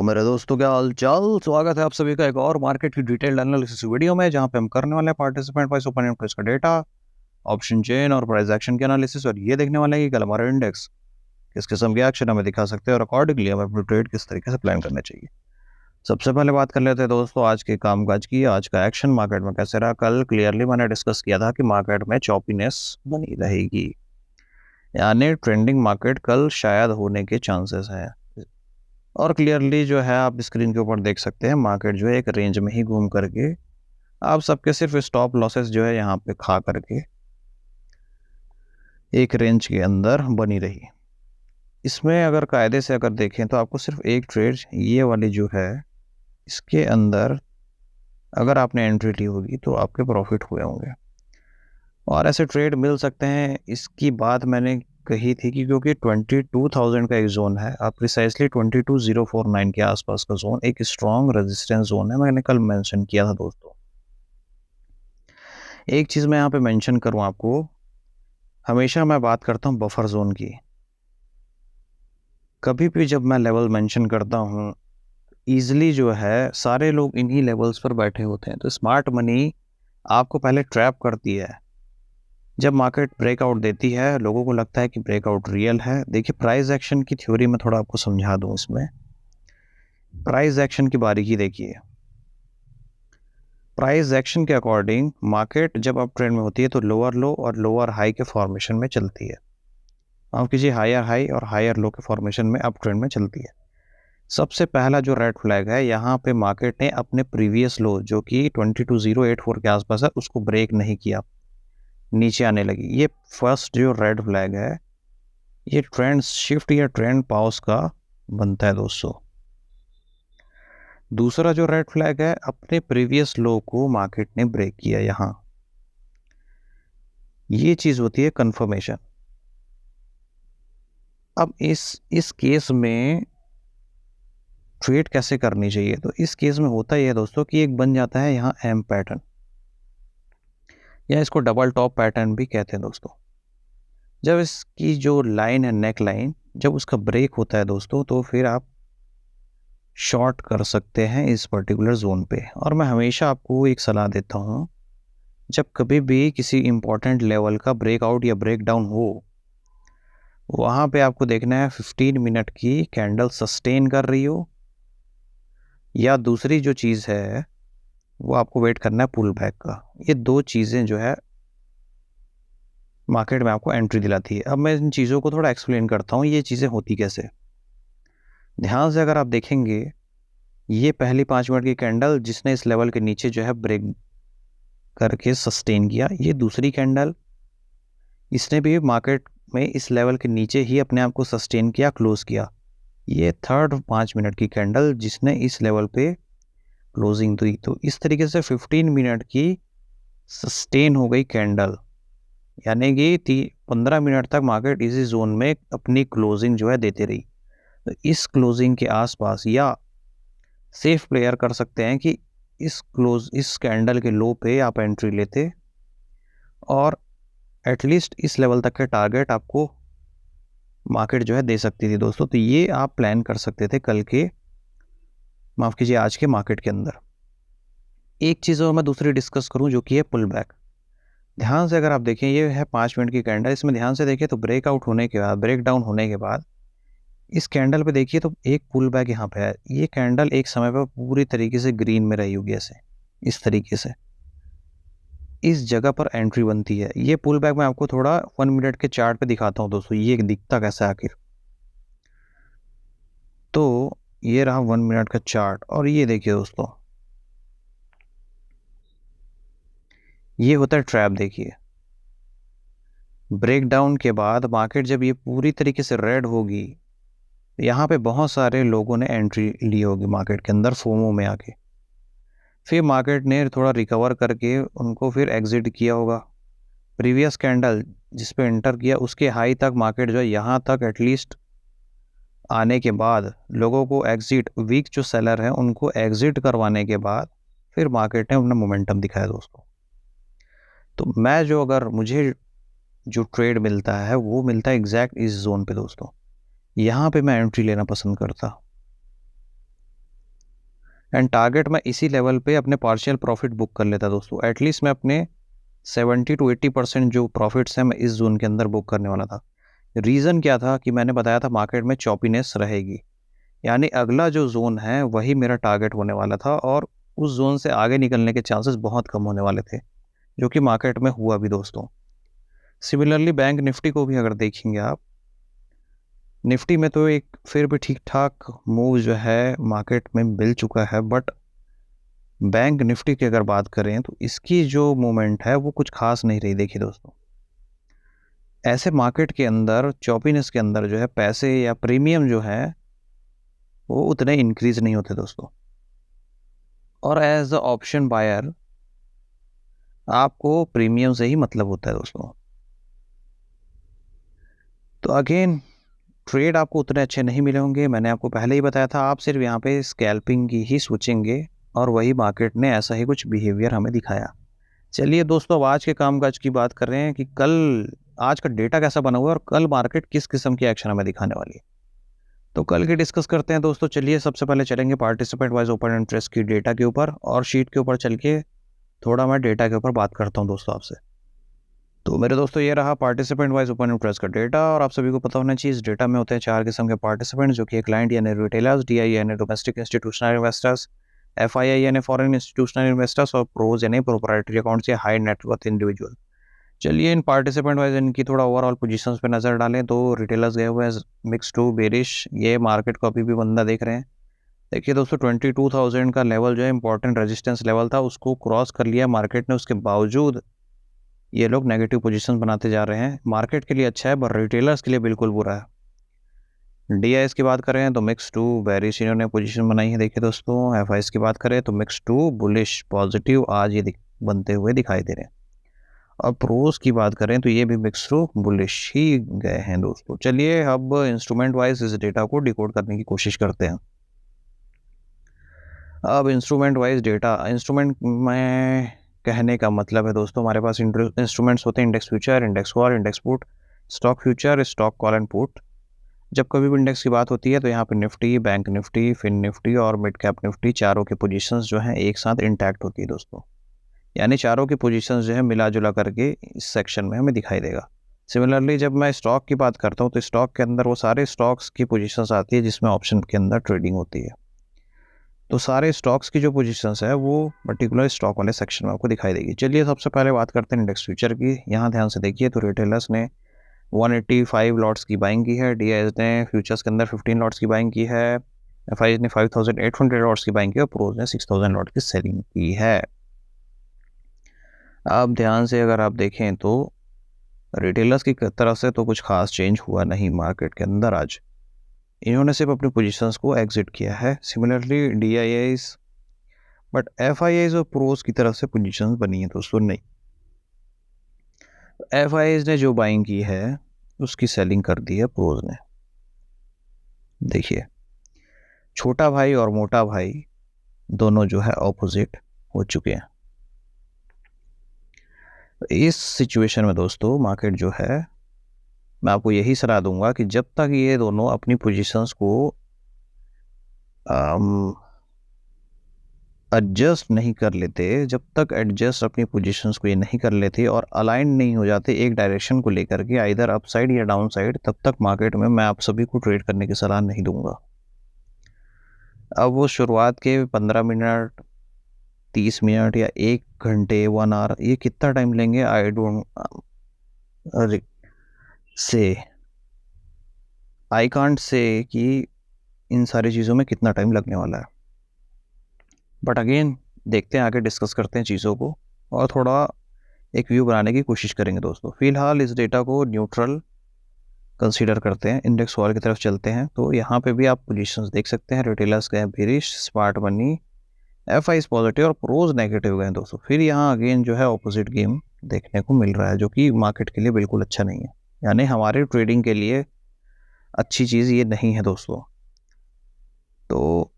मेरे दोस्तों, क्या हाल चाल। स्वागत है आप सभी का एक और मार्केट की डिटेल्ड एनालिसिस वीडियो में, जहां पे हम करने वाले हैं पार्टिसिपेंट वाइज ओपनिंग प्राइस का डेटा, ऑप्शन चेन और प्राइस एक्शन की एनालिसिस। और ये देखने वाले हैं कि कल हमारा इंडेक्स किस किस्म के एक्शन हमें दिखा सकते हैं और अकॉर्डिंगली हमें अपनी ट्रेड किस तरीके से प्लान करना चाहिए। सबसे पहले बात कर लेते हैं दोस्तों आज के कामकाज की। आज का एक्शन मार्केट में कैसे रहा। कल क्लियरली मैंने डिस्कस किया था कि मार्केट में चॉपीनेस बनी रहेगी, यानी ट्रेंडिंग मार्केट कल शायद होने के चांसेस हैं। और क्लियरली जो है आप स्क्रीन के ऊपर देख सकते हैं, मार्केट जो है एक रेंज में ही घूम करके आप सबके सिर्फ स्टॉप लॉसेस जो है यहाँ पे खा करके एक रेंज के अंदर बनी रही। इसमें अगर कायदे से अगर देखें तो आपको सिर्फ एक ट्रेड ये वाली जो है इसके अंदर अगर आपने एंट्री ली होगी तो आपके प्रॉफिट हुए होंगे। और ऐसे ट्रेड मिल सकते हैं, इसकी बात मैंने कही थी कि क्योंकि 22,000 का एक जोन है, आप प्रिसाइसली 22,049 के आसपास का जोन एक स्ट्रॉन्ग रेजिस्टेंस जोन है। मैंने कल मेंशन किया था दोस्तों। एक चीज़ मैं यहाँ पे मेंशन करूँ आपको, हमेशा मैं बात करता हूँ बफर जोन की। कभी भी जब मैं लेवल मेंशन करता हूँ, ईजिली जो है सारे लोग इन्हीं लेवल्स पर बैठे होते हैं, तो स्मार्ट मनी आपको पहले ट्रैप करती है। जब मार्केट ब्रेकआउट देती है, लोगों को लगता है कि ब्रेकआउट रियल है। देखिए, प्राइस एक्शन की थ्योरी में थोड़ा आपको समझा दूं। इसमें प्राइस एक्शन की बारीकी देखिए। प्राइस एक्शन के अकॉर्डिंग मार्केट जब अप ट्रेंड में होती है तो लोअर लो और लोअर हाई के फॉर्मेशन में चलती है। आप कीजिए हायर हाई और हायर लो के फॉर्मेशन में अप ट्रेंड में चलती है। सबसे पहला जो रेड फ्लैग है, यहाँ पे मार्केट ने अपने प्रीवियस लो जो कि 22,084 के आसपास है उसको ब्रेक नहीं किया, नीचे आने लगी। ये फर्स्ट जो रेड फ्लैग है, ये ट्रेंड शिफ्ट या ट्रेंड पॉज का बनता है दोस्तों। दूसरा जो रेड फ्लैग है, अपने प्रीवियस लो को मार्केट ने ब्रेक किया यहाँ, ये चीज होती है कंफर्मेशन। अब इस केस में ट्रेड कैसे करनी चाहिए, तो इस केस में होता यह है दोस्तों कि एक बन जाता है यहाँ एम पैटर्न, या इसको डबल टॉप पैटर्न भी कहते हैं दोस्तों। जब इसकी जो लाइन है नेक लाइन, जब उसका ब्रेक होता है दोस्तों, तो फिर आप शॉर्ट कर सकते हैं इस पर्टिकुलर जोन पे। और मैं हमेशा आपको एक सलाह देता हूँ, जब कभी भी किसी इंपॉर्टेंट लेवल का ब्रेकआउट या ब्रेकडाउन हो, वहाँ पे आपको देखना है 15 मिनट की कैंडल सस्टेन कर रही हो, या दूसरी जो चीज़ है वो आपको वेट करना है पुल बैक का। ये दो चीज़ें जो है मार्केट में आपको एंट्री दिलाती है। अब मैं इन चीज़ों को थोड़ा एक्सप्लेन करता हूँ, ये चीज़ें होती कैसे। ध्यान से अगर आप देखेंगे, ये पहली 5 मिनट की कैंडल जिसने इस लेवल के नीचे जो है ब्रेक करके सस्टेन किया, ये दूसरी कैंडल इसने भी मार्केट में इस लेवल के नीचे ही अपने आप को सस्टेन किया, क्लोज किया। ये थर्ड 5 मिनट की कैंडल जिसने इस लेवल पे क्लोजिंग दी। तो इस तरीके से 15 मिनट की सस्टेन हो गई कैंडल, यानी कि 15 मिनट तक मार्केट इसी जोन में अपनी क्लोजिंग जो है देते रही। तो इस क्लोजिंग के आसपास या सेफ प्लेयर कर सकते हैं कि इस कैंडल के लो पे आप एंट्री लेते और एटलीस्ट इस लेवल तक के टारगेट आपको मार्केट जो है दे सकती थी दोस्तों। तो ये आप प्लान कर सकते थे कल के, माफ़ कीजिए, आज के मार्केट के अंदर। एक चीज़ और मैं दूसरी डिस्कस करूं जो कि है पुल बैक। ध्यान से अगर आप देखें, ये है 5 मिनट की कैंडल। इसमें ध्यान से देखें तो ब्रेकआउट होने के बाद, ब्रेक डाउन होने के बाद इस कैंडल पे देखिए तो एक पुल बैक यहाँ पे है। ये कैंडल एक समय पर पूरी तरीके से ग्रीन में रही होगी, ऐसे इस तरीके से इस जगह पर एंट्री बनती है। ये पुल बैक मैं आपको थोड़ा 1 मिनट के चार्ट पे दिखाता हूँ दोस्तों, ये दिखता कैसा है आखिर। तो ये रहा 1 मिनट का चार्ट, और ये देखिए दोस्तों, ये होता है ट्रैप। देखिए, ब्रेकडाउन के बाद मार्केट जब ये पूरी तरीके से रेड होगी, यहाँ पे बहुत सारे लोगों ने एंट्री ली होगी मार्केट के अंदर फोमो में आके। फिर मार्केट ने थोड़ा रिकवर करके उनको फिर एग्जिट किया होगा। प्रीवियस कैंडल जिस पे एंटर किया उसके हाई तक मार्केट जो है यहाँ तक एटलीस्ट आने के बाद लोगों को एग्जिट, वीक जो सेलर हैं उनको एग्जिट करवाने के बाद फिर मार्केट ने अपना मोमेंटम दिखाया दोस्तों। तो मैं जो, अगर मुझे जो ट्रेड मिलता है वो मिलता है एग्जैक्ट इस जोन पे दोस्तों। यहाँ पे मैं एंट्री लेना पसंद करता। एंड टारगेट मैं इसी लेवल पे अपने पार्शियल प्रॉफिट बुक कर लेता दोस्तों। एटलीस्ट मैं अपने 70 to 80% जो प्रॉफिट्स हैं मैं इस जोन के अंदर बुक करने वाला था। रीज़न क्या था कि मैंने बताया था मार्केट में चॉपीनेस रहेगी, यानी अगला जो जोन है वही मेरा टारगेट होने वाला था और उस जोन से आगे निकलने के चांसेस बहुत कम होने वाले थे, जो कि मार्केट में हुआ भी दोस्तों। सिमिलरली बैंक निफ्टी को भी अगर देखेंगे आप, निफ्टी में तो एक फिर भी ठीक ठाक मूव जो है मार्केट में मिल चुका है, बट बैंक निफ्टी की अगर बात करें तो इसकी जो मूवमेंट है वो कुछ खास नहीं रही। देखिए दोस्तों, ऐसे मार्केट के अंदर चॉपीनेस के अंदर जो है पैसे या प्रीमियम जो है वो उतने इंक्रीज नहीं होते दोस्तों। और एज अ ऑप्शन बायर आपको प्रीमियम से ही मतलब होता है दोस्तों। तो अगेन ट्रेड आपको उतने अच्छे नहीं मिले होंगे, मैंने आपको पहले ही बताया था। आप सिर्फ यहाँ पे स्कैल्पिंग की ही सोचेंगे और वही मार्केट ने ऐसा ही कुछ बिहेवियर हमें दिखाया। चलिए दोस्तों, अब आज के कामकाज की बात कर रहे हैं कि कल आज का डेटा कैसा बना हुआ है और कल मार्केट किस किस्म की एक्शन हमें दिखाने वाली है। तो कल के डिस्कस करते हैं दोस्तों। चलिए सबसे पहले चलेंगे पार्टिसिपेंट वाइज ओपन इंटरेस्ट की डेटा के ऊपर, और शीट के ऊपर चल के थोड़ा मैं डेटा के ऊपर बात करता हूँ दोस्तों आपसे। तो मेरे दोस्तों, ये रहा पार्टिसिपेंट वाइज ओपन इंटरेस्ट का डेटा। और आप सभी को पता होना चाहिए इस डेटा में होते हैं 4 किस्म के पार्टिसिपेंट, जो कि क्लाइंट यानी रिटेलर्स, DI यानी डोमेस्टिक इंस्टीट्यूशनल इन्वेस्टर्स, FII यानी फॉरेन इंस्टीट्यूशनल इन्वेस्टर्स, और प्रोज यानी प्रोप्राइटरी अकाउंट्स या हाई नेटवर्थ इंडिविजुअल। चलिए इन पार्टिसिपेंट वाइज इनकी थोड़ा ओवरऑल पोजीशंस पे नज़र डालें तो रिटेलर्स गए हुए हैं मिक्स टू बेरिश। ये मार्केट को अभी भी बंदा देख रहे हैं। देखिए दोस्तों, 22,000 का लेवल जो है इंपॉर्टेंट रेजिस्टेंस लेवल था, उसको क्रॉस कर लिया मार्केट ने। उसके बावजूद ये लोग नेगेटिव पोजीशन बनाते जा रहे हैं। मार्केट के लिए अच्छा है पर रिटेलर्स के लिए बिल्कुल बुरा है। DIs की बात करें तो मिक्स टू बेरिश इन्होंने पोजीशन बनाई है। देखिए दोस्तों, FIs की बात करें तो मिक्स टू बुलिश पॉजिटिव आज ये बनते हुए दिखाई दे रहे हैं। और प्रोस की बात करें तो ये भी मिक्स टू बुलिश ही गए हैं दोस्तों। चलिए अब इंस्ट्रूमेंट वाइज इस डेटा को डिकोड करने की कोशिश करते हैं। अब इंस्ट्रूमेंट वाइज डेटा, इंस्ट्रूमेंट में कहने का मतलब है दोस्तों हमारे पास इंस्ट्रूमेंट्स होते हैं index future, index call, index put, stock future, stock call and put. जब कभी भी इंडेक्स की बात होती है तो यहाँ पे Nifty, bank Nifty, Fin Nifty और मिड कैप निफ्टी चारों के पोजीशंस जो हैं एक साथ इंटैक्ट होती है दोस्तों। यानी चारों की पोजीशंस जो है मिला जुला करके इस सेक्शन में हमें दिखाई देगा। सिमिलरली जब मैं स्टॉक की बात करता हूँ तो स्टॉक के अंदर वो सारे स्टॉक्स की पोजीशंस आती है जिसमें ऑप्शन के अंदर ट्रेडिंग होती है। तो सारे स्टॉक्स की जो पोजीशंस है वो पर्टिकुलर स्टॉक वाले सेक्शन में आपको दिखाई देगी। चलिए सबसे पहले बात करते हैं इंडेक्स फ्यूचर की। यहाँ ध्यान से देखिए तो रिटेलर्स ने 185 लॉट्स की बाइंग की है, DIs ने फ्यूचर्स के अंदर 15 लॉट्स की बाइंग की है, FIs ने 5,800 लॉट्स की बाइंग की है और प्रोज ने 6,000 लॉट की सेलिंग की है। अब ध्यान से अगर आप देखें तो रिटेलर्स की तरफ से तो कुछ खास चेंज हुआ नहीं मार्केट के अंदर आज। इन्होंने सिर्फ अपनी पोजीशंस को एग्जिट किया है। सिमिलरली DIs, बट FIs और प्रोज की तरफ से पोजीशंस बनी है दोस्तों नहीं। FIs ने जो बाइंग की है उसकी सेलिंग कर दी है प्रोज ने। देखिए, छोटा भाई और मोटा भाई दोनों जो है ऑपोजिट हो चुके हैं। इस सिचुएशन में दोस्तों मार्केट जो है, मैं आपको यही सलाह दूंगा कि जब तक ये दोनों अपनी पोजीशंस को एडजस्ट नहीं कर लेते, जब तक एडजस्ट अपनी पोजीशंस को ये नहीं कर लेते और अलाइन नहीं हो जाते एक डायरेक्शन को लेकर के, आइदर अप साइड या डाउन साइड, तब तक मार्केट में मैं आप सभी को ट्रेड करने की सलाह नहीं दूंगा। अब वो शुरुआत के 15 मिनट, 30 मिनट या 1 घंटे, 1 आवर, ये कितना टाइम लेंगे I don't say, I can't say कि इन सारी चीज़ों में कितना टाइम लगने वाला है। बट अगेन देखते हैं, आगे डिस्कस करते हैं चीज़ों को और थोड़ा एक व्यू बनाने की कोशिश करेंगे दोस्तों। फिलहाल इस डेटा को न्यूट्रल कंसीडर करते हैं, इंडेक्स वॉल की तरफ चलते हैं। तो यहाँ पे भी आप पोजीशंस देख सकते हैं, रिटेलर्स गए bearish, smart money, FIs positive और प्रोज नेगेटिव गए दोस्तों। फिर यहाँ अगेन जो है ऑपोजिट गेम देखने को मिल रहा है, जो कि मार्केट के लिए बिल्कुल अच्छा नहीं है, यानी हमारे ट्रेडिंग के लिए अच्छी चीज़ ये नहीं है दोस्तों। तो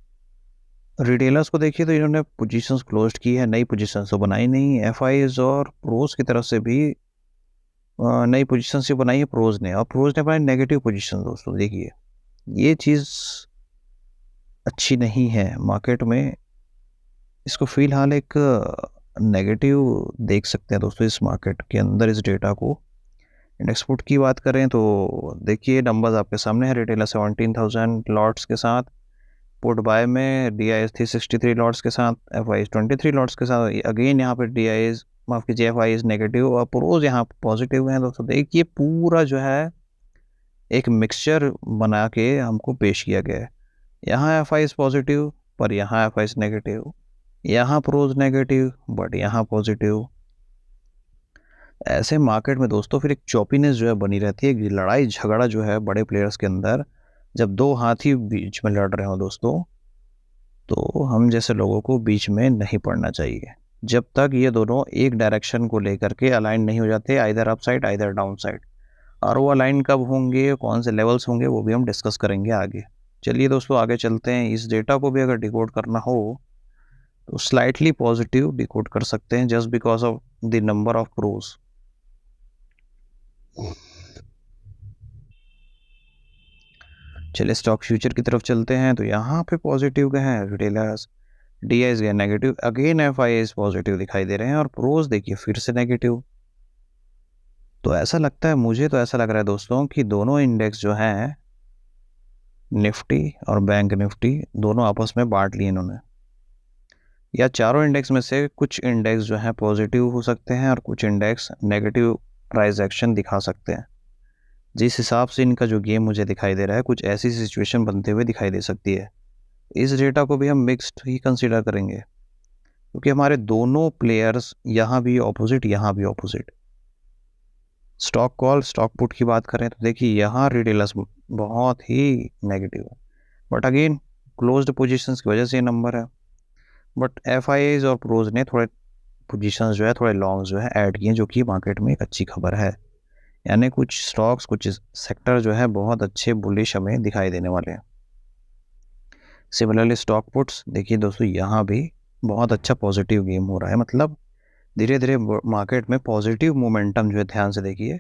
रिटेलर्स को देखिए तो इन्होंने पोजीशंस क्लोज्ड की है, नई पोजीशंस तो बनाई नहीं। FIs और प्रोज की तरफ से भी नई पोजीशंस से बनाई है प्रोज ने, और प्रोज ने बनाई नेगेटिव पोजीशन दोस्तों। देखिए, ये चीज़ अच्छी नहीं है मार्केट में। इसको फिलहाल एक नेगेटिव देख सकते हैं दोस्तों इस मार्केट के अंदर इस डेटा को। इंडेक्स पुट की बात करें तो देखिए नंबर्स आपके सामने है। रिटेलर 17,000 लॉट्स के साथ, पुट बाय में डी आई एस थी 63 लॉट्स के साथ, एफ आई एस 23 लॉट्स के साथ। अगेन यहाँ पे डी आई एस माफ कीजिए एफ आई एस नेगेटिव और प्रोज यहाँ पॉजिटिव हैं दोस्तों। देखिए पूरा जो है एक मिक्सचर बना के हमको पेश किया गया है। यहाँ एफ आई एस पॉजिटिव पर यहाँ एफ आई एस नेगेटिव, यहाँ प्रोज नेगेटिव बट यहाँ पॉजिटिव। ऐसे मार्केट में दोस्तों फिर एक चॉपीनेस जो है बनी रहती है, एक लड़ाई झगड़ा जो है बड़े प्लेयर्स के अंदर। जब दो हाथी बीच में लड़ रहे हो दोस्तों, तो हम जैसे लोगों को बीच में नहीं पड़ना चाहिए जब तक ये दोनों एक डायरेक्शन को लेकर के अलाइन नहीं हो जाते, either up side either down side. और वो अलाइन कब होंगे, कौन से लेवल्स होंगे, वो भी हम डिस्कस करेंगे आगे। चलिए दोस्तों आगे चलते हैं। इस डेटा को भी अगर डिकोड करना हो तो स्लाइटली पॉजिटिव डिकोड कर सकते हैं just because of the number of crows. चलिए स्टॉक फ्यूचर की तरफ चलते हैं। तो यहाँ पे पॉजिटिव गए हैं रिटेलर्स, डी आई एस गए negative, again F I S positive दिखाई दे रहे हैं और प्रोज देखिए फिर से नेगेटिव। तो ऐसा लगता है, मुझे तो ऐसा लग रहा है दोस्तों कि दोनों इंडेक्स जो हैं निफ्टी और बैंक निफ्टी दोनों आपस में बांट लिए इन्होंने, या चारों इंडेक्स में से कुछ इंडेक्स जो है पॉजिटिव हो सकते हैं और कुछ इंडेक्स नेगेटिव प्राइस एक्शन दिखा सकते हैं। जिस हिसाब से इनका जो गेम मुझे दिखाई दे रहा है, कुछ ऐसी सिचुएशन बनते हुए दिखाई दे सकती है। इस डेटा को भी हम मिक्स्ड ही कंसीडर करेंगे क्योंकि हमारे दोनों प्लेयर्स यहाँ भी ऑपोजिट यहाँ भी opposite. Stock call stock put की बात करें तो देखिए यहाँ रिटेलर्स बहुत ही नेगेटिव है, बट अगेन क्लोज्ड पोजीशंस की वजह से ये नंबर है। बट एफ आई एज और प्रोज ने थोड़े पोजीशंस जो है थोड़े लॉन्ग जो है ऐड किए, जो कि मार्केट में एक अच्छी खबर है। यानी कुछ स्टॉक्स कुछ सेक्टर जो है बहुत अच्छे बुलिश हमें दिखाई देने वाले हैं। सिमिलरली स्टॉक पुट्स देखिए दोस्तों यहाँ भी बहुत अच्छा पॉजिटिव गेम हो रहा है, मतलब धीरे धीरे मार्केट में पॉजिटिव मोमेंटम जो है, ध्यान से देखिए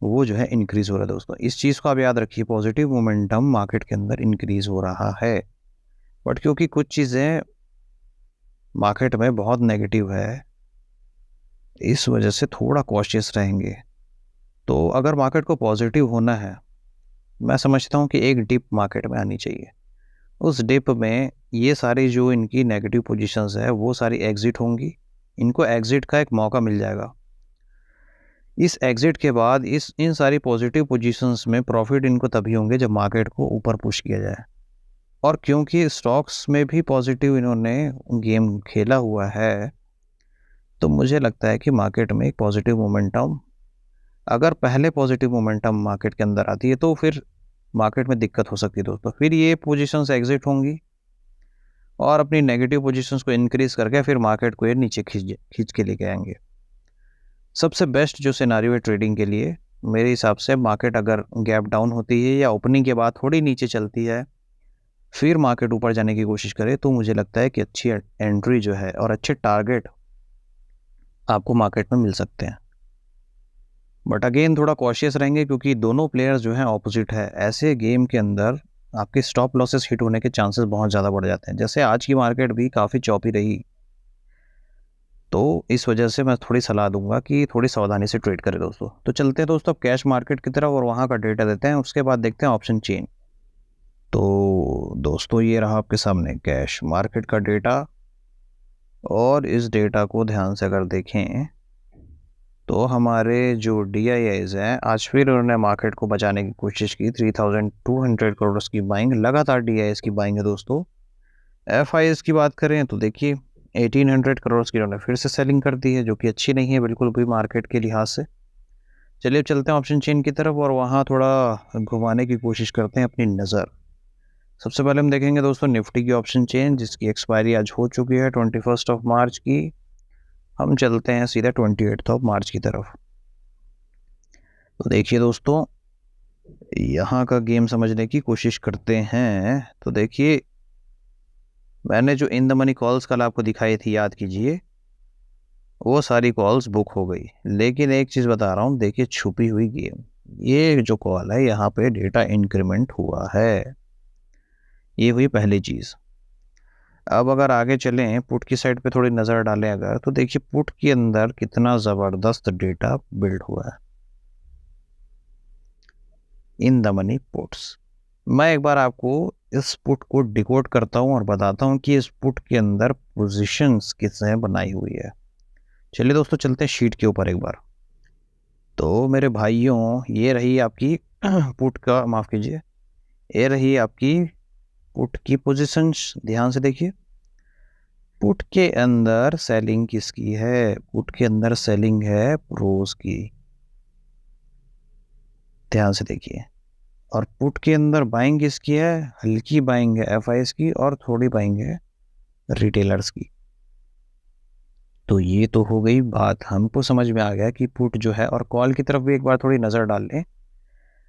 वो जो है इंक्रीज हो रहा है दोस्तों। इस चीज़ को आप याद रखिए, पॉजिटिव मोमेंटम मार्केट के अंदर इंक्रीज हो रहा है। बट क्योंकि कुछ चीज़ें मार्केट में बहुत नेगेटिव है, इस वजह से थोड़ा कॉशियस रहेंगे। तो अगर मार्केट को पॉजिटिव होना है, मैं समझता हूँ कि एक डिप मार्केट में आनी चाहिए। उस डिप में ये सारी जो इनकी नेगेटिव पोजीशंस है वो सारी एग्जिट होंगी, इनको एग्जिट का एक मौका मिल जाएगा। इस एग्जिट के बाद इन सारी पॉजिटिव पोजीशंस में प्रॉफिट इनको तभी होंगे जब मार्केट को ऊपर पुश किया जाए। और क्योंकि स्टॉक्स में भी पॉजिटिव इन्होंने गेम खेला हुआ है, तो मुझे लगता है कि मार्केट में एक पॉजिटिव मोमेंटम, अगर पहले पॉजिटिव मोमेंटम मार्केट के अंदर आती है तो फिर मार्केट में दिक्कत हो सकती है दोस्तों। फिर ये पोजीशंस एग्जिट होंगी और अपनी नेगेटिव पोजीशंस को इंक्रीज करके फिर मार्केट को ये नीचे खींच के लेके आएंगे। सबसे बेस्ट जो सिनारियो है ट्रेडिंग के लिए मेरे हिसाब से, मार्केट अगर गैप डाउन होती है या ओपनिंग के बाद थोड़ी नीचे चलती है फिर मार्केट ऊपर जाने की कोशिश करे, तो मुझे लगता है कि अच्छी एंट्री जो है और अच्छे टारगेट आपको मार्केट में मिल सकते हैं। बट अगेन थोड़ा कॉशियस रहेंगे क्योंकि दोनों प्लेयर्स जो हैं ऑपोजिट है। ऐसे गेम के अंदर आपके स्टॉप लॉसेस हिट होने के चांसेस बहुत ज़्यादा बढ़ जाते हैं। जैसे आज की मार्केट भी काफ़ी चौपी रही, तो इस वजह से मैं थोड़ी सलाह दूंगा कि थोड़ी सावधानी से ट्रेड करें दोस्तों। तो चलते हैं दोस्तों कैश मार्केट की तरफ और वहाँ का डेटा देते हैं, उसके बाद देखते हैं ऑप्शन चेन। तो दोस्तों ये रहा आपके सामने कैश मार्केट का डेटा, और इस डेटा को ध्यान से अगर देखें तो हमारे जो DIIs हैं आज फिर उन्होंने मार्केट को बचाने की कोशिश की। 3200 करोड़ की बाइंग, लगातार DIIs की बाइंग है दोस्तों। FIs की बात करें तो देखिए 1800 करोड़ की उन्होंने फिर से सेलिंग कर दी है, जो कि अच्छी नहीं है बिल्कुल भी मार्केट के लिहाज से। चलिए चलते हैं ऑप्शन चेन की तरफ और वहाँ थोड़ा घुमाने की कोशिश करते हैं अपनी नज़र। सबसे पहले हम देखेंगे दोस्तों निफ्टी की ऑप्शन चेन, जिसकी एक्सपायरी आज हो चुकी है 21 मार्च की। हम चलते हैं सीधा 28 मार्च की तरफ। तो देखिए दोस्तों यहाँ का गेम समझने की कोशिश करते हैं। तो देखिए मैंने जो इन द मनी कॉल्स कल आपको दिखाई थी, याद कीजिए, वो सारी कॉल्स बुक हो गई। लेकिन एक चीज़ बता रहा हूँ, देखिए छुपी हुई गेम, ये जो कॉल है यहाँ पे डेटा इंक्रीमेंट हुआ है, ये हुई पहली चीज़। अब अगर आगे चलें, पुट की साइड पे थोड़ी नज़र डालें अगर, तो देखिए पुट के अंदर कितना ज़बरदस्त डेटा बिल्ड हुआ है इन द मनी पुट्स। मैं एक बार आपको इस पुट को डिकोड करता हूँ और बताता हूँ कि इस पुट के अंदर पोजीशंस किसने बनाई हुई है। चलिए दोस्तों, चलते हैं शीट के ऊपर एक बार। तो मेरे भाइयों, ये रही आपकी पुट का, माफ़ कीजिए, ये रही आपकी पुट की पोजीशंस। ध्यान से देखिए, पुट के अंदर सेलिंग किसकी है? पुट के अंदर सेलिंग है प्रोस की। ध्यान से देखिए। और पुट के अंदर बाइंग किसकी है? हल्की बाइंग है एफआईएस की, और थोड़ी बाइंग है रिटेलर्स की। तो ये तो हो गई बात, हमको समझ में आ गया कि पुट जो है, और कॉल की तरफ भी एक बार थोड़ी नज़र डाल लें।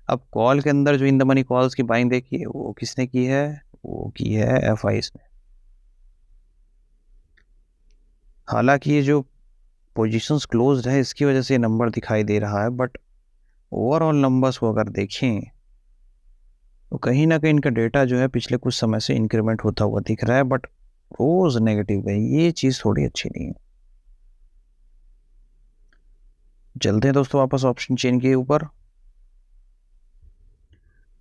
अब कॉल के अंदर जो इन द मनी कॉल्स की बाइंग देखिए, वो किसने की है? वो की है एफआईएस ने। हालांकि ये जो पोजीशंस क्लोज्ड है, इसकी वजह से नंबर दिखाई दे रहा है, बट ओवरऑल नंबर्स को अगर देखें तो कहीं ना कहीं इनका डेटा जो है पिछले कुछ समय से इंक्रीमेंट होता हुआ दिख रहा है, बट रोज नेगेटिव है। ये चीज़ थोड़ी अच्छी नहीं है। चलते हैं दोस्तों वापस ऑप्शन चेन के ऊपर।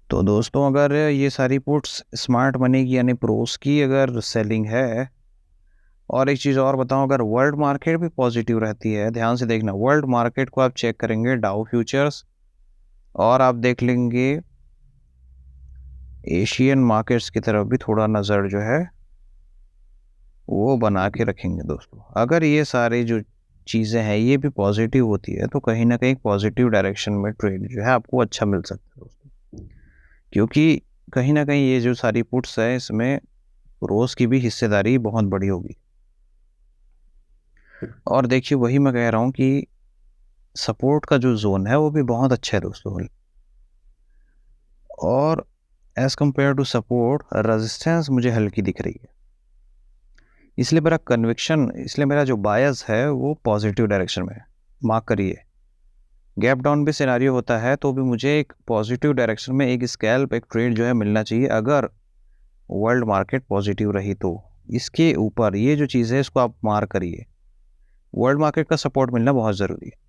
तो दोस्तों, अगर ये सारी पुट्स स्मार्ट मनी की यानी प्रोस की अगर सेलिंग है, और एक चीज़ और बताऊं, अगर वर्ल्ड मार्केट भी पॉजिटिव रहती है, ध्यान से देखना, वर्ल्ड मार्केट को आप चेक करेंगे डाउ फ्यूचर्स, और आप देख लेंगे एशियन मार्केट्स की तरफ भी थोड़ा नज़र जो है वो बना के रखेंगे दोस्तों। अगर ये सारी जो चीज़ें हैं ये भी पॉजिटिव होती है, तो कहीं ना कहीं पॉजिटिव डायरेक्शन में ट्रेड जो है आपको अच्छा मिल सकता है दोस्तों। क्योंकि कहीं ना कहीं ये जो सारी पुट्स है, इसमें रोज की भी हिस्सेदारी बहुत बड़ी होगी। और देखिए, वही मैं कह रहा हूँ कि सपोर्ट का जो जोन है वो भी बहुत अच्छा है दोस्तों। और as compare to support, resistance मुझे हल्की दिख रही है। इसलिए मेरा कन्विक्शन, इसलिए मेरा जो बायस है वो पॉजिटिव डायरेक्शन में है। मार्क करिए, गैप डाउन भी सिनारियो होता है तो भी मुझे एक पॉजिटिव डायरेक्शन में एक स्कैल्प, एक ट्रेड जो है मिलना चाहिए, अगर वर्ल्ड मार्केट पॉजिटिव रही तो। इसके ऊपर ये जो चीज़ है इसको आप मार्क करिए, वर्ल्ड मार्केट का सपोर्ट मिलना बहुत ज़रूरी है।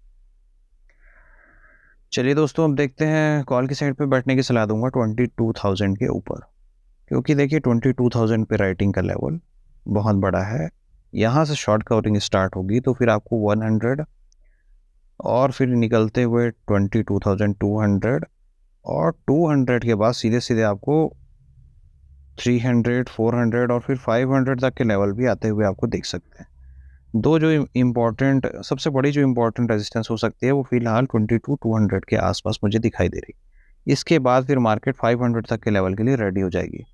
चलिए दोस्तों, अब देखते हैं, कॉल की साइड पे बैठने की सलाह दूंगा 22,000 के ऊपर, क्योंकि देखिए 22,000 पे राइटिंग का लेवल बहुत बड़ा है। यहाँ से शॉर्ट कवरिंग स्टार्ट होगी तो फिर आपको 100, और फिर निकलते हुए 22,200, और 200 के बाद सीधे सीधे आपको 300, 400 और फिर 500 तक के लेवल भी आते हुए आपको देख सकते हैं। दो जो इम्पोर्टेंट, सबसे बड़ी जो इम्पोर्टेंट रेजिस्टेंस हो सकती है वो फिलहाल 22,200 के आसपास मुझे दिखाई दे रही। इसके बाद फिर मार्केट 500 तक के लेवल के लिए रेडी हो जाएगी।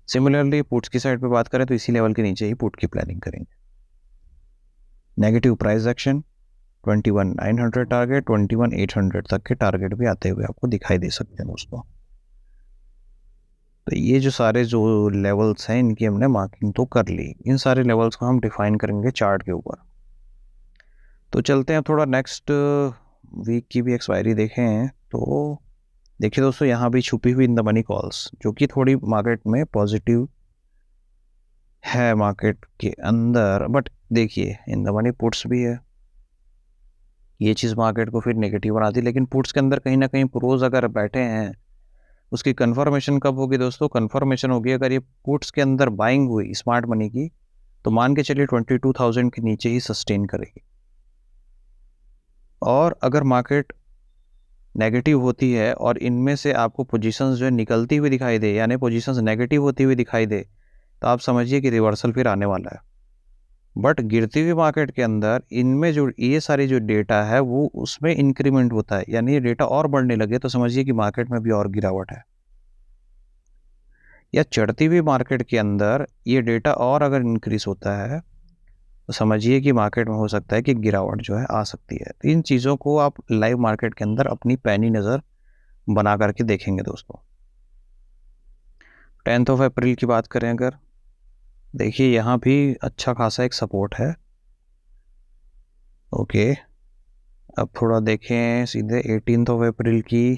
सिमिलरली पुट्स की साइड पे बात करें तो इसी लेवल के नीचे ही पुट की प्लानिंग करेंगे। नेगेटिव प्राइस एक्शन, 21,900 टारगेट, 21,800 तक के टारगेट भी आते हुए आपको दिखाई दे सकते हैं दोस्तों। तो ये जो सारे जो लेवल्स हैं इनकी हमने मार्किंग तो कर ली, इन सारे लेवल्स को हम डिफाइन करेंगे चार्ट के ऊपर। तो चलते हैं थोड़ा नेक्स्ट वीक की भी एक्सपायरी देखें। तो देखिए दोस्तों, यहाँ भी छुपी हुई इन द मनी कॉल्स, जो कि थोड़ी मार्केट में पॉजिटिव है मार्केट के अंदर, बट देखिए इन द मनी पुट्स भी है। ये चीज़ मार्केट को फिर नेगेटिव बनाती, लेकिन पुट्स के अंदर कहीं ना कहीं प्रोज अगर बैठे हैं, उसकी कंफर्मेशन कब होगी दोस्तों? कंफर्मेशन होगी अगर ये पुट्स के अंदर बाइंग हुई स्मार्ट मनी की, तो मान के चलिए 22,000 के नीचे ही सस्टेन करेगी। और अगर मार्केट नेगेटिव होती है और इनमें से आपको पोजीशंस जो है निकलती हुई दिखाई दे, यानी पोजीशंस नेगेटिव होती हुई दिखाई दे, तो आप समझिए कि रिवर्सल फिर आने वाला है। बट गिरती हुई मार्केट के अंदर इनमें जो ये सारी जो डेटा है वो उसमें इंक्रीमेंट होता है, यानी ये डेटा और बढ़ने लगे, तो समझिए कि मार्केट में भी और गिरावट है। या चढ़ती हुई मार्केट के अंदर ये डेटा और अगर इंक्रीज होता है, तो समझिए कि मार्केट में हो सकता है कि गिरावट जो है आ सकती है। तो इन चीज़ों को आप लाइव मार्केट के अंदर अपनी पैनी नज़र बना करके देखेंगे दोस्तों। 10 अप्रैल की बात करें अगर, देखिए यहाँ भी अच्छा खासा एक सपोर्ट है। ओके, अब थोड़ा देखें सीधे 18 अप्रैल की,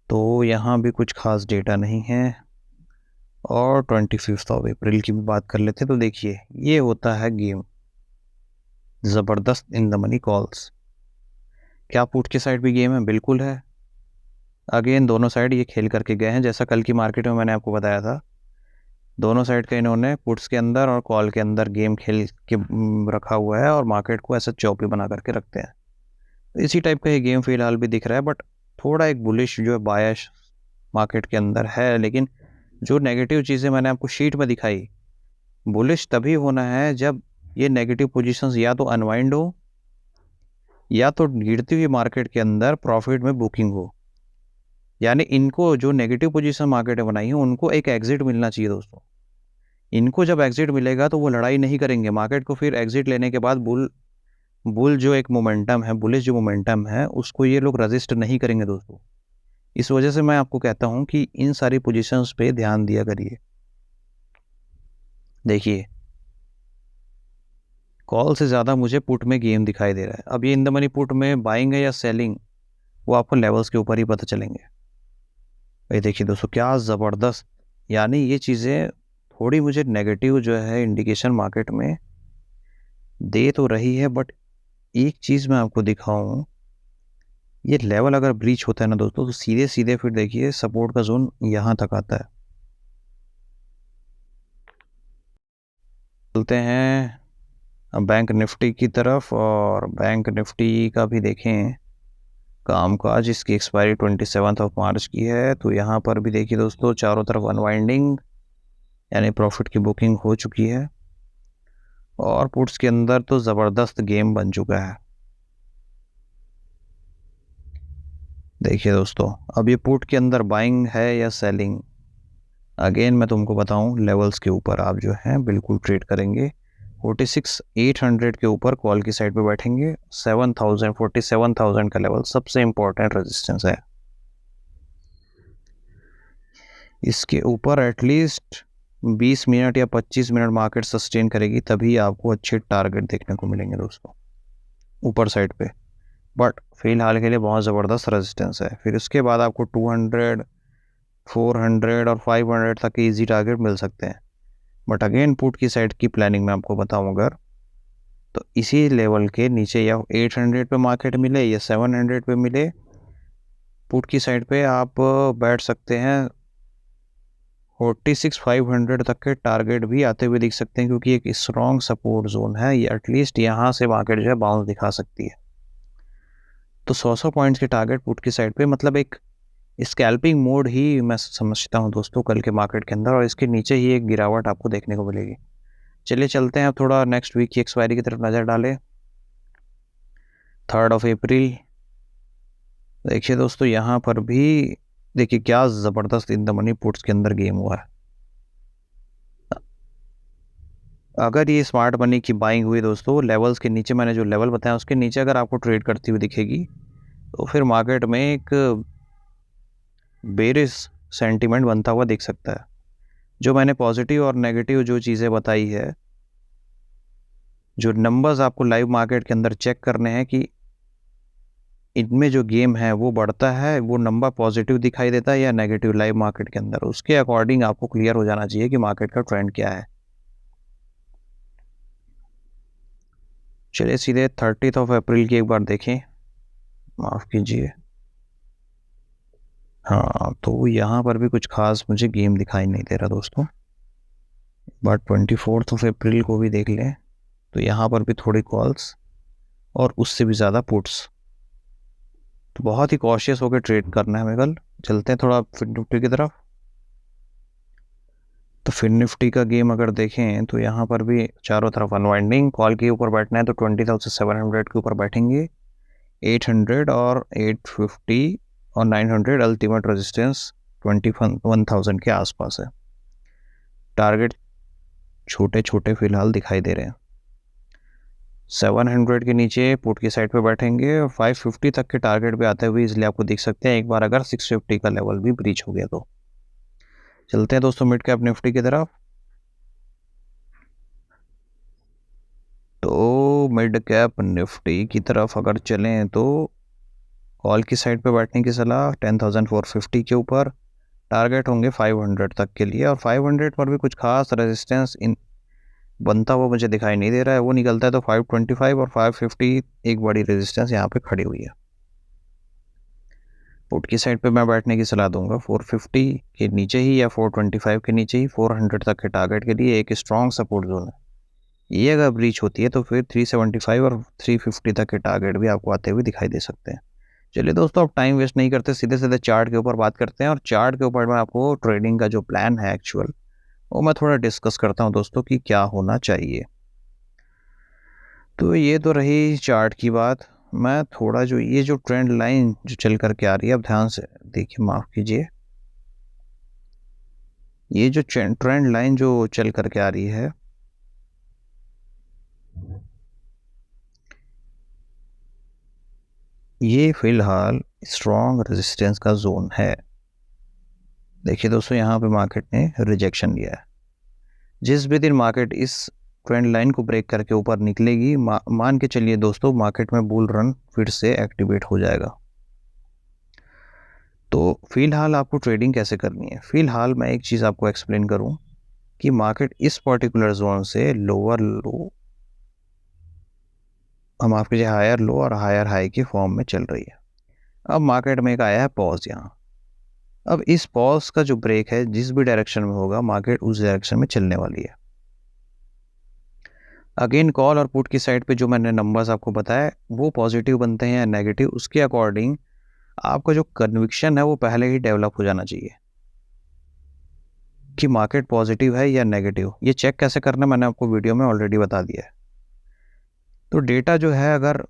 तो यहाँ भी कुछ खास डेटा नहीं है। और 25 अप्रैल की भी बात कर लेते हैं। तो देखिए ये होता है गेम ज़बरदस्त इन द मनी कॉल्स। क्या पुट के साइड भी गेम है? बिल्कुल है। अगेन दोनों साइड ये खेल करके गए हैं, जैसा कल की मार्केट में मैंने आपको बताया था। दोनों साइड का इन्होंने पुट्स के अंदर और कॉल के अंदर गेम खेल के रखा हुआ है और मार्केट को ऐसा चौपी बना करके रखते हैं। तो इसी टाइप का ये गेम फिलहाल भी दिख रहा है, बट थोड़ा एक बुलिश जो है बायस मार्केट के अंदर है। लेकिन जो नेगेटिव चीज़ें मैंने आपको शीट में दिखाई, बुलिश तभी होना है जब ये नेगेटिव पोजीशंस या तो अनवाइंड हो या तो गिरती हुई मार्केट के अंदर प्रॉफिट में बुकिंग हो। यानी इनको जो नेगेटिव पोजीशन मार्केट में बनाई है उनको एक एग्जिट मिलना चाहिए दोस्तों। इनको जब एग्जिट मिलेगा तो वो लड़ाई नहीं करेंगे मार्केट को, फिर एग्जिट लेने के बाद बुल बुल जो एक मोमेंटम है, बुलिश जो मोमेंटम है, उसको ये लोग रजिस्ट नहीं करेंगे दोस्तों। इस वजह से मैं आपको कहता हूं कि इन सारी पोजीशंस पे ध्यान दिया करिए। देखिए कॉल से ज़्यादा मुझे पुट में गेम दिखाई दे रहा है। अब ये इन द मनी पुट में बाइंग है या सेलिंग, वो आपको लेवल्स के ऊपर ही पता चलेंगे। ये देखिए दोस्तों क्या ज़बरदस्त, यानी ये चीज़ें थोड़ी मुझे नेगेटिव जो है इंडिकेशन मार्केट में दे तो रही है। बट एक चीज़ मैं आपको दिखाऊं, ये लेवल अगर ब्रीच होता है ना दोस्तों, तो सीधे सीधे फिर देखिए सपोर्ट का जोन यहाँ तक आता है। चलते हैं अब बैंक निफ्टी की तरफ, और बैंक निफ्टी का भी देखें कामकाज। इसकी एक्सपायरी 27 मार्च की है। तो यहाँ पर भी देखिए दोस्तों चारों तरफ अनवाइंडिंग, यानी प्रॉफिट की बुकिंग हो चुकी है और पुट्स के अंदर तो ज़बरदस्त गेम बन चुका है। देखिए दोस्तों अब ये पुट के अंदर बाइंग है या सेलिंग, अगेन मैं तुमको बताऊं लेवल्स के ऊपर आप जो है बिल्कुल ट्रेड करेंगे। 46,800 के ऊपर कॉल की साइड पे बैठेंगे। 47,000 का लेवल सबसे इंपॉर्टेंट रेजिस्टेंस है। इसके ऊपर एटलीस्ट 20 मिनट या 25 मिनट मार्केट सस्टेन करेगी, तभी आपको अच्छे टारगेट देखने को मिलेंगे दोस्तों ऊपर साइड पे। बट फिलहाल के लिए बहुत ज़बरदस्त रेजिस्टेंस है। फिर उसके बाद आपको 200, 400 और 500 तक के ईजी टारगेट मिल सकते हैं। बट अगेन पुट की साइड की प्लानिंग में आपको बताऊं अगर, तो इसी लेवल के नीचे या 800 पे मार्केट मिले या 700 पे मिले, पुट की साइड पे आप बैठ सकते हैं। 46,500 तक के टारगेट भी आते हुए दिख सकते हैं, क्योंकि एक स्ट्रॉन्ग सपोर्ट जोन है ये। एटलीस्ट यहाँ से मार्केट जो है बाउंस दिखा सकती है। तो 100 पॉइंट्स के टारगेट पुट की साइड पे, मतलब एक स्कैल्पिंग मोड ही मैं समझता हूँ दोस्तों कल के मार्केट के अंदर, और इसके नीचे ही एक गिरावट आपको देखने को मिलेगी। चलिए चलते हैं अब थोड़ा नेक्स्ट वीक की एक्सपायरी की तरफ नज़र डालें। 3 अप्रैल। देखिए दोस्तों यहाँ पर भी देखिए क्या ज़बरदस्त इन द मनी पुट्स के अंदर गेम हुआ है। अगर ये स्मार्ट मनी की बाइंग हुई दोस्तों, लेवल्स के नीचे मैंने जो लेवल बताया उसके नीचे अगर आपको ट्रेड करती हुई दिखेगी, तो फिर मार्केट में एक बेरिश सेंटीमेंट बनता हुआ दिख सकता है। जो मैंने पॉजिटिव और नेगेटिव जो चीज़ें बताई है, जो नंबर्स आपको लाइव मार्केट के अंदर चेक करने हैं कि इनमें जो गेम है वो बढ़ता है, वो नंबर पॉजिटिव दिखाई देता है या नेगेटिव लाइव मार्केट के अंदर, उसके अकॉर्डिंग आपको क्लियर हो जाना चाहिए कि मार्केट का ट्रेंड क्या है। चलिए सीधे 30 अप्रैल की एक बार देखें, माफ़ कीजिए। हाँ तो यहाँ पर भी कुछ खास मुझे गेम दिखाई नहीं दे रहा दोस्तों। बट 24 अप्रैल को भी देख लें तो यहाँ पर भी थोड़ी कॉल्स और उससे भी ज़्यादा पुट्स। तो बहुत ही कॉशियस होकर ट्रेड करना है हमें कल। चलते हैं थोड़ा फिर निफ्टी की तरफ। तो फिर निफ्टी का गेम अगर देखें तो यहाँ पर भी चारों तरफ अनवाइंडिंग, कॉल के ऊपर बैठना है तो 20,700 के ऊपर बैठेंगे। 800 और 850 और 900 अल्टीमेट रेजिस्टेंस 21,000 के आसपास है। टारगेट छोटे छोटे फिलहाल दिखाई दे रहे हैं। 700 के नीचे पुट की साइड पे बैठेंगे और 550 तक के टारगेट पे आते हुए इसलिए आपको दिख सकते हैं एक बार अगर 650 का लेवल भी ब्रीच हो गया तो। चलते हैं दोस्तों मिड कैप निफ्टी की तरफ। तो मिड कैप निफ्टी की तरफ अगर चलें तो कॉल की साइड पे बैठने की सलाह 10,450 के ऊपर। टारगेट होंगे 500 तक के लिए, और 500 पर भी कुछ खास रेजिस्टेंस इन बनता हुआ मुझे दिखाई नहीं दे रहा है। वो निकलता है तो 525 और 550 एक बड़ी रेजिस्टेंस यहाँ पे खड़ी हुई है। पुट की साइड पे मैं बैठने की सलाह दूंगा 450 के नीचे ही या 425 के नीचे ही 400 तक के टारगेट के लिए एक स्ट्रॉन्ग सपोर्ट जोन है। ये अगर ब्रीच होती है तो फिर 375 और 350 तक के टारगेट भी आपको आते हुए दिखाई दे सकते हैं। चलिए दोस्तों, अब टाइम वेस्ट नहीं करते, सीधे सीधे चार्ट के ऊपर बात करते हैं। और चार्ट के ऊपर मैं आपको ट्रेडिंग का जो प्लान है एक्चुअल, वो मैं थोड़ा डिस्कस करता हूँ दोस्तों कि क्या होना चाहिए। तो ये तो रही चार्ट की बात। मैं थोड़ा जो ये जो ट्रेंड लाइन जो चल करके आ रही है, अब ध्यान से देखिए, माफ कीजिए, ये जो ट्रेंड लाइन जो चल करके आ रही है, ये फिलहाल स्ट्रॉन्ग रेजिस्टेंस का जोन है। देखिए दोस्तों, यहाँ पे मार्केट ने रिजेक्शन लिया है। जिस भी दिन मार्केट इस ट्रेंड लाइन को ब्रेक करके ऊपर निकलेगी, मान के चलिए दोस्तों, मार्केट में बुल रन फिर से एक्टिवेट हो जाएगा। तो फिलहाल आपको ट्रेडिंग कैसे करनी है, फिलहाल मैं एक चीज़ आपको एक्सप्लेन करूं कि मार्केट इस पर्टिकुलर जोन से लोअर लो, हम आपके लिए हायर लो और हायर हाई के फॉर्म में चल रही है। अब मार्केट में एक आया है पॉज यहाँ। अब इस पॉज का जो ब्रेक है, जिस भी डायरेक्शन में होगा, मार्केट उस डायरेक्शन में चलने वाली है। अगेन कॉल और पुट की साइड पे जो मैंने नंबर्स आपको बताया, वो पॉजिटिव बनते हैं या नेगेटिव, उसके अकॉर्डिंग आपका जो कन्विक्शन है वो पहले ही डेवलप हो जाना चाहिए कि मार्केट पॉजिटिव है या नेगेटिव। ये चेक कैसे करना मैंने आपको वीडियो में ऑलरेडी बता दिया है। तो डेटा जो है अगर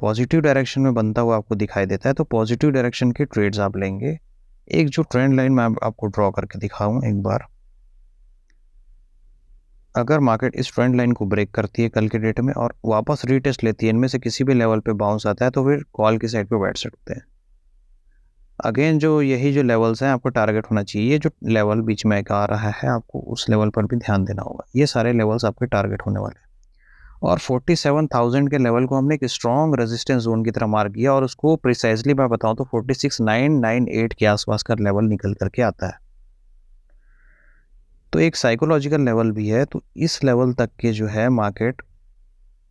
पॉजिटिव डायरेक्शन में बनता हुआ आपको दिखाई देता है तो पॉजिटिव डायरेक्शन के ट्रेड्स आप लेंगे। एक जो ट्रेंड लाइन मैं आपको ड्रॉ करके दिखाऊं एक बार, अगर मार्केट इस ट्रेंड लाइन को ब्रेक करती है कल के डेट में और वापस रीटेस्ट लेती है, इनमें से किसी भी लेवल पे बाउंस आता है, तो फिर कॉल की साइड पे बैठ सकते हैं। अगेन जो यही जो लेवल्स हैं आपको टारगेट होना चाहिए। ये जो लेवल बीच में एक आ रहा है, आपको उस लेवल पर भी ध्यान देना होगा। ये सारे लेवल्स आपके टारगेट होने वाले हैं। और 47,000 के लेवल को हमने एक स्ट्रॉन्ग रेजिस्टेंस जोन की तरह मार्क किया, और उसको प्रिसाइजली मैं बताऊं तो 46,998 के आसपास का लेवल निकल करके आता है। तो एक साइकोलॉजिकल लेवल भी है। तो इस लेवल तक के जो है मार्केट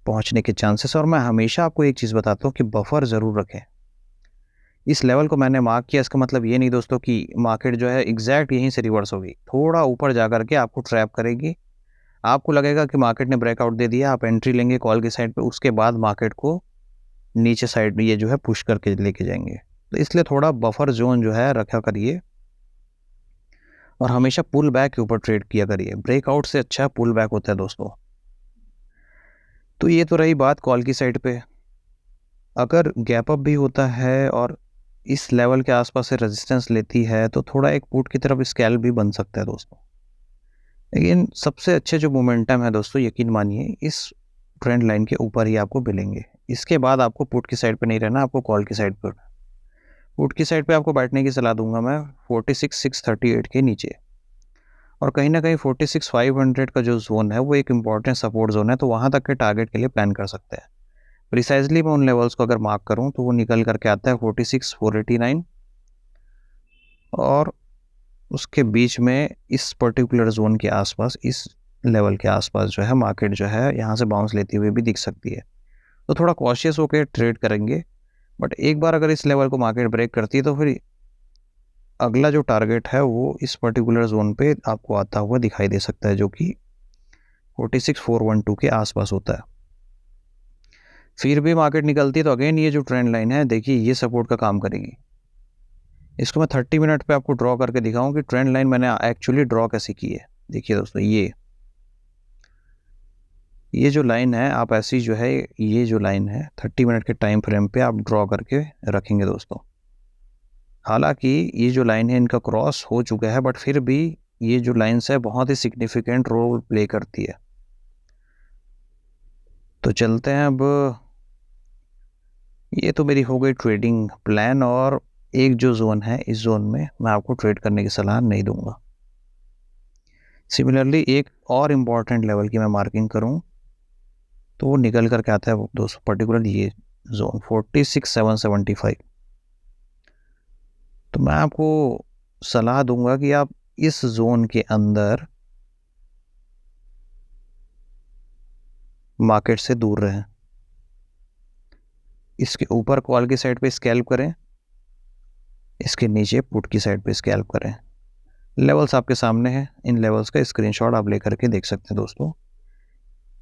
पहुंचने के चांसेस, और मैं हमेशा आपको एक चीज़ बताता हूँ कि बफर ज़रूर रखें। इस लेवल को मैंने मार्क किया, इसका मतलब ये नहीं दोस्तों कि मार्केट जो है एग्जैक्ट यहीं से रिवर्स होगी। थोड़ा ऊपर जा करके आपको ट्रैप करेगी। आपको लगेगा कि मार्केट ने ब्रेकआउट दे दिया, आप एंट्री लेंगे कॉल की साइड पे, उसके बाद मार्केट को नीचे साइड में ये जो है पुश करके लेके जाएंगे। तो इसलिए थोड़ा बफर जोन जो है रखा करिए, और हमेशा पुल बैक के ऊपर ट्रेड किया करिए। ब्रेकआउट से अच्छा पुल बैक होता है दोस्तों। तो ये तो रही बात कॉल की साइड पे। अगर गैप अप भी होता है और इस लेवल के आसपास से रेजिस्टेंस लेती है, तो थोड़ा एक पुट की तरफ स्कैल्प भी बन सकता है दोस्तों। लेकिन सबसे अच्छे जो मोमेंटम है दोस्तों, यकीन मानिए इस ट्रेंड लाइन के ऊपर ही आपको मिलेंगे। इसके बाद आपको पुट की साइड पे नहीं रहना, आपको कॉल की साइड पर, पुट की साइड पे आपको बैठने की सलाह दूंगा मैं 46,638 के नीचे। और कहीं ना कहीं 46,500 का जो जोन है वो एक इंपॉर्टेंट सपोर्ट जोन है, तो वहाँ तक के टारगेट के लिए प्लान कर सकते हैं। प्रिसाइजली मैं उन लेवल्स को अगर मार्क करूँ तो वो निकल करके आता है 46,489, और उसके बीच में इस पर्टिकुलर जोन के आसपास, इस लेवल के आसपास जो है मार्केट जो है यहाँ से बाउंस लेती हुई भी दिख सकती है। तो थोड़ा कॉशियस होकर ट्रेड करेंगे। बट एक बार अगर इस लेवल को मार्केट ब्रेक करती है तो फिर अगला जो टारगेट है वो इस पर्टिकुलर जोन पे आपको आता हुआ दिखाई दे सकता है, जो कि 46,412 के आसपास होता है। फिर भी मार्केट निकलती है तो अगेन ये जो ट्रेंड लाइन है, देखिए ये सपोर्ट का काम करेगी। इसको मैं 30 मिनट पे आपको ड्रॉ करके दिखाऊं कि ट्रेंड लाइन मैंने एक्चुअली ड्रॉ कैसे की है। देखिए दोस्तों, ये जो लाइन है, आप ऐसी जो है, ये जो लाइन है 30 मिनट के टाइम फ्रेम पे आप ड्रॉ करके रखेंगे दोस्तों। हालांकि ये जो लाइन है इनका क्रॉस हो चुका है, बट फिर भी ये जो लाइन्स है बहुत ही सिग्निफिकेंट रोल प्ले करती है। तो चलते हैं अब। ये तो मेरी हो गई ट्रेडिंग प्लान, और एक जो जोन है, इस जोन में मैं आपको ट्रेड करने की सलाह नहीं दूंगा। सिमिलरली एक और इम्पॉर्टेंट लेवल की मैं मार्किंग करूं तो वो निकल करके आता है दोस्तों, पर्टिकुलर ये जोन 46,775। तो मैं आपको सलाह दूंगा कि आप इस जोन के अंदर मार्केट से दूर रहें। इसके ऊपर कॉल की साइड पे स्कैल्प करें, इसके नीचे पुट की साइड पे स्कैल्प करें। लेवल्स आपके सामने हैं, इन लेवल्स का स्क्रीनशॉट आप लेकर के देख सकते हैं दोस्तों।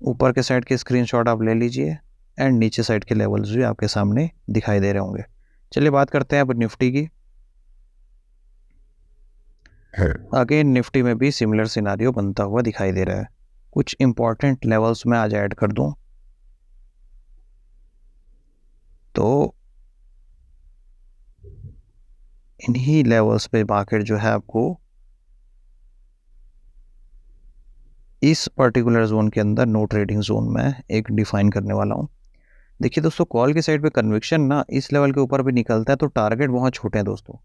ऊपर के साइड के स्क्रीनशॉट आप ले लीजिए एंड नीचे साइड के लेवल्स भी आपके सामने दिखाई दे रहे होंगे। चलिए बात करते हैं अब निफ्टी की। अगेन निफ्टी में भी सिमिलर सिनारियो बनता हुआ दिखाई दे रहा है। कुछ इंपॉर्टेंट लेवल्स में आज ऐड कर दूं तो इन्हीं लेवल्स पे मार्केट जो है आपको इस पर्टिकुलर जोन के अंदर नो ट्रेडिंग जोन में एक डिफाइन करने वाला हूँ। देखिए दोस्तों, कॉल की साइड पे कन्विक्शन ना इस लेवल के ऊपर भी निकलता है तो टारगेट बहुत छोटे हैं दोस्तों।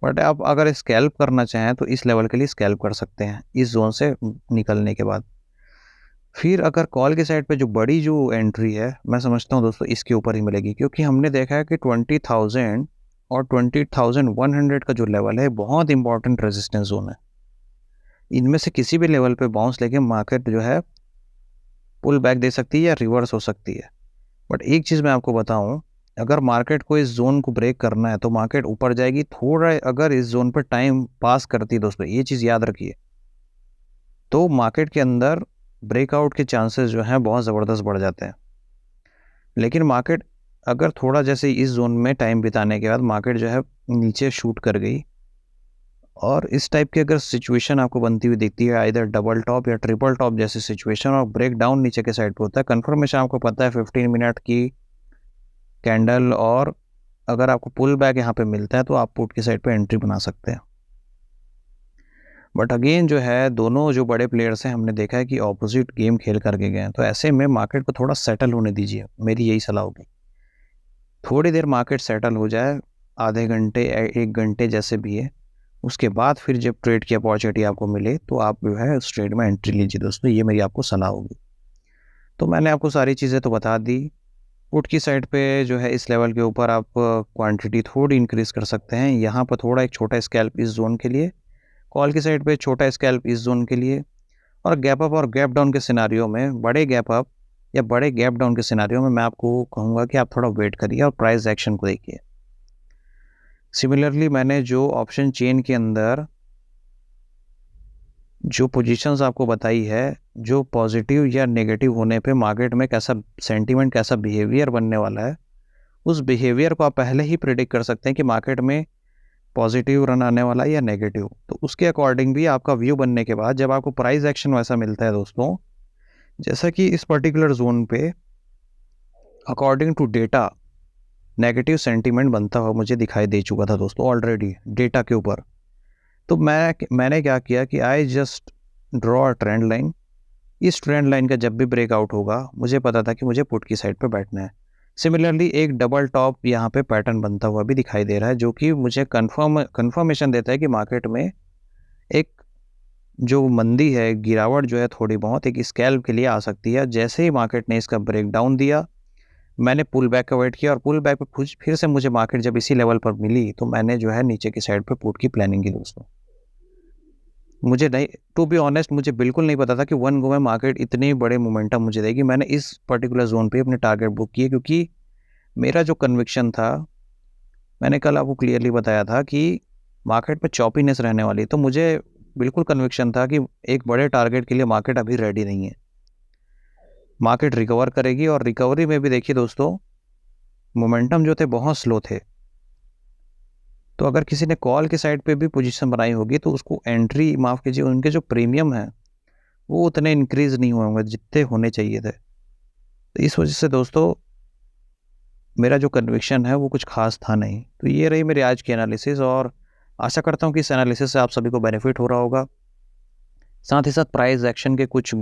बट आप अगर स्कैल्प करना चाहें तो इस लेवल के लिए स्कैल्प कर सकते हैं इस जोन से निकलने के बाद। फिर अगर कॉल की साइड पे जो बड़ी जो एंट्री है, मैं समझता हूँ दोस्तों इसके ऊपर ही मिलेगी, क्योंकि हमने देखा है कि 20,000 और 20,100 का जो लेवल है बहुत इंपॉर्टेंट रेजिस्टेंस जोन है। इनमें से किसी भी लेवल पे बाउंस लेके मार्केट जो है पुल बैक दे सकती है या रिवर्स हो सकती है। बट एक चीज़ मैं आपको बताऊं, अगर मार्केट को इस जोन को ब्रेक करना है तो मार्केट ऊपर जाएगी। थोड़ा अगर इस जोन पर टाइम पास करती है दोस्तों, ये चीज़ याद रखिए, तो मार्केट के अंदर ब्रेकआउट के चांसेस जो हैं बहुत ज़बरदस्त बढ़ जाते हैं। लेकिन मार्केट अगर थोड़ा जैसे इस जोन में टाइम बिताने के बाद मार्केट जो है नीचे शूट कर गई और इस टाइप की अगर सिचुएशन आपको बनती हुई दिखती है, इधर डबल टॉप या ट्रिपल टॉप जैसी सिचुएशन, और ब्रेक डाउन नीचे के साइड पे होता है, कंफर्मेशन आपको पता है 15 मिनट की कैंडल, और अगर आपको पुल बैक यहाँ पे मिलता है तो आप पुट की साइड पे एंट्री बना सकते हैं। बट अगेन जो है दोनों जो बड़े प्लेयर्स हैं हमने देखा है कि ऑपोजिट गेम खेल करके गए हैं, तो ऐसे में मार्केट को थोड़ा सेटल होने दीजिए, मेरी यही सलाह होगी। थोड़ी देर मार्केट सेटल हो जाए, आधे घंटे 1 घंटे जैसे भी है, उसके बाद फिर जब ट्रेड की अपॉर्चुनिटी आपको मिले तो आप जो है उस ट्रेड में एंट्री लीजिए दोस्तों, ये मेरी आपको सलाह होगी। तो मैंने आपको सारी चीज़ें तो बता दी। पुट की साइड पे जो है इस लेवल के ऊपर आप क्वांटिटी थोड़ी इंक्रीज़ कर सकते हैं, यहाँ पर थोड़ा एक छोटा स्कैल्प इस जोन के लिए, कॉल की साइड पे छोटा स्कैल्प इस जोन के लिए, और गैप अप और गैप डाउन के सिनारियो में, बड़े गैप अप या बड़े गैप डाउन के सिनारियो में मैं आपको कहूँगा कि आप थोड़ा वेट करिए और प्राइस एक्शन को देखिए। सिमिलरली मैंने जो ऑप्शन चेन के अंदर जो पोजीशंस आपको बताई है, जो पॉजिटिव या नेगेटिव होने पे मार्केट में कैसा सेंटीमेंट, कैसा बिहेवियर बनने वाला है, उस बिहेवियर को आप पहले ही प्रिडिक्ट कर सकते हैं कि मार्केट में पॉजिटिव रन आने वाला है या नेगेटिव। तो उसके अकॉर्डिंग भी आपका व्यू बनने के बाद जब आपको प्राइस एक्शन वैसा मिलता है दोस्तों, जैसा कि इस पर्टिकुलर जोन पे according to data negative sentiment बनता हुआ मुझे दिखाई दे चुका था दोस्तों ऑलरेडी डेटा के ऊपर। तो मैंने क्या किया कि I just draw a trend line. इस ट्रेंड लाइन का जब भी ब्रेकआउट होगा मुझे पता था कि मुझे पुट की साइड पे बैठना है। सिमिलरली एक डबल टॉप यहाँ पे पैटर्न बनता हुआ भी दिखाई दे रहा है, जो कि मुझे कंफर्मेशन देता है कि मार्केट में एक जो मंदी है, गिरावट जो है थोड़ी बहुत एक स्कैल्प के लिए आ सकती है। जैसे ही मार्केट ने इसका ब्रेक डाउन दिया, मैंने पुल बैक का वेट किया, और पुल बैक पे फिर से मुझे मार्केट जब इसी लेवल पर मिली तो मैंने जो है नीचे की साइड पे पुट की प्लानिंग की दोस्तों। मुझे नहीं, टू बी ऑनेस्ट, मुझे बिल्कुल नहीं पता था कि वन गो में मार्केट इतने बड़े मोमेंटम मुझे देगी। मैंने इस पर्टिकुलर जोन पे अपने टारगेट बुक किए, क्योंकि मेरा जो कन्विक्शन था, मैंने कल आपको क्लियरली बताया था कि मार्केट पे चॉपीनेस रहने वाली, तो मुझे बिल्कुल कन्विक्शन था कि एक बड़े टारगेट के लिए मार्केट अभी रेडी नहीं है। मार्केट रिकवर करेगी, और रिकवरी में भी देखिए दोस्तों मोमेंटम जो थे बहुत स्लो थे। तो अगर किसी ने कॉल की साइड पे भी पोजीशन बनाई होगी तो उसको एंट्री, माफ़ कीजिए, उनके जो प्रीमियम है वो उतने इंक्रीज नहीं हुए होंगे जितने होने चाहिए थे। तो इस वजह से दोस्तों मेरा जो कन्विक्शन है वो कुछ खास था नहीं। तो ये रही मेरी आज की एनालिसिस, और आशा करता हूँ कि इस एनालिसिस से आप सभी को बेनिफिट हो रहा होगा। साथ ही साथ प्राइस एक्शन के कुछ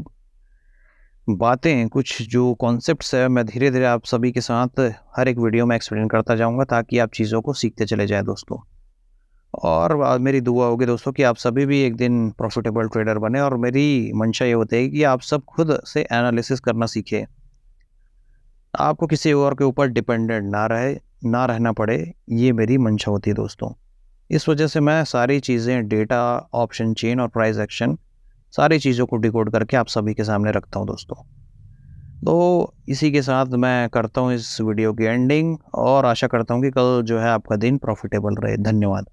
बातें, कुछ जो कॉन्सेप्ट्स है, मैं धीरे धीरे आप सभी के साथ हर एक वीडियो में एक्सप्लेन करता जाऊँगा, ताकि आप चीज़ों को सीखते चले जाएँ दोस्तों। और मेरी दुआ होगी दोस्तों कि आप सभी भी एक दिन प्रॉफिटेबल ट्रेडर बने, और मेरी मंशा ये होती है कि आप सब खुद से एनालिसिस करना सीखें, आपको किसी और के ऊपर डिपेंडेंट ना रहना पड़े, ये मेरी मंशा होती है दोस्तों। इस वजह से मैं सारी चीज़ें, डेटा, ऑप्शन चेन और प्राइस एक्शन, सारी चीज़ों को डिकोड करके आप सभी के सामने रखता हूँ दोस्तों। तो इसी के साथ मैं करता हूँ इस वीडियो की एंडिंग और आशा करता हूँ कि कल जो है आपका दिन प्रॉफिटेबल रहे। धन्यवाद।